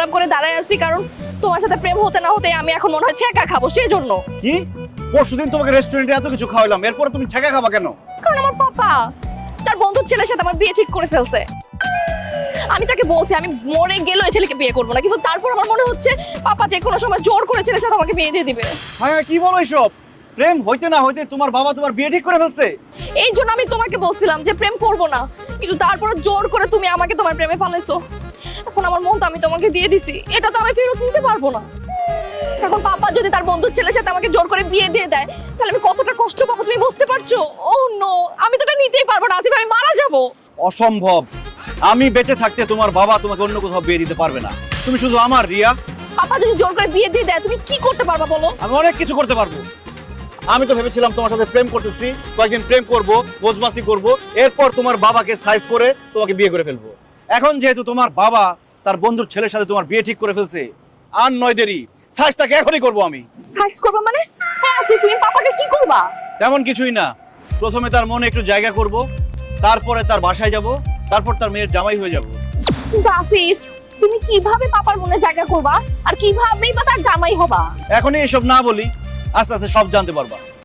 খারাপ করে দাঁড়ায় আছি, কারণ তোমার সাথে প্রেম হতে না হতে আমি এখন মনে হচ্ছে একা খাবো সেই জন্য। কি পরশুদিন তোমাকে রেস্টুরেন্টে এত কিছু খাওয়ালাম, এরপর তুমি ঠেকা খাবা কেন? কারণ আমার পাপা তার বন্ধুর ছেলের সাথে আমার বিয়ে ঠিক করে ফেলছে। আমি তাকে বলছি আমি মরে গেলেও এই ছেলেকে বিয়ে করবো না, কিন্তু তারপর আমার মনে হচ্ছে পাপা যে কোনো সময় জোর করে ছেলের সাথে আমাকে বিয়ে দিয়ে দিবে। হ্যাঁ কি বলো এসব? প্রেম হইতে না হইতে তোমার বাবা তোমার বিয়ে ঠিক করে ফেলছে। এই জন্য আমি তোমাকে বলছিলাম যে প্রেম করব না, কিন্তু তারপর জোর করে তুমি আমাকে তোমার প্রেমে ফালাইছো। এখন আমার মন তো আমি তোমাকে দিয়ে দিছি, এটা তো আমি ফেরত নিতে পারবো না। এখন পাপা যদি তার বন্ধুর ছেলের সাথে আমাকে জোর করে বিয়ে দিয়ে দেয়, তাহলে আমি কতটা কষ্ট পাবো তুমি বুঝতে পারছো? ও নো, আমি তো এটা নিতেই পারবো না আসিফ, আমি মারা যাবো। অসম্ভব, আমি বেঁচে থাকতে তোমার বাবা তোমাকে অন্য কোথাও বিয়ে দিতে পারবে না। তুমি শুধু আমার রিয়া। পাপা যদি জোর করে বিয়ে দিয়ে দেয় তুমি কি করতে পারবা বলো? আমি অনেক কিছু করতে পারবো। আমি তো ভেবেছিলাম তোমার সাথে প্রেম করতেছি, কয়েকদিন প্রেম করব, মোজমাস্তি করব, এরপর তোমার বাবাকে সাইজ করে তোমাকে বিয়ে করে ফেলবো। এখন যেহেতু তোমার বাবা তার বন্ধুর ছেলের সাথে তোমার বিয়ে ঠিক করে ফেলছে, আর নয় দেরি, সাইজটাকে এখনই করব আমি। সাইজ করবা মানে? হ্যাঁ আসিফ, তুমি পাপাকে কি করবা? তেমন কিছুই না, প্রথমে তার মনে একটু জায়গা করব, তারপরে তার বাসায় যাব, তারপর তার মেয়ের জামাই হয়ে যাব। কিন্তু আসিফ, তুমি কিভাবে পাপার মনে জায়গা করবা আর কিভাবেই বা তার জামাই হবা? এখনই এসব না বলি, আস্তে আস্তে সব জানতে পারবা।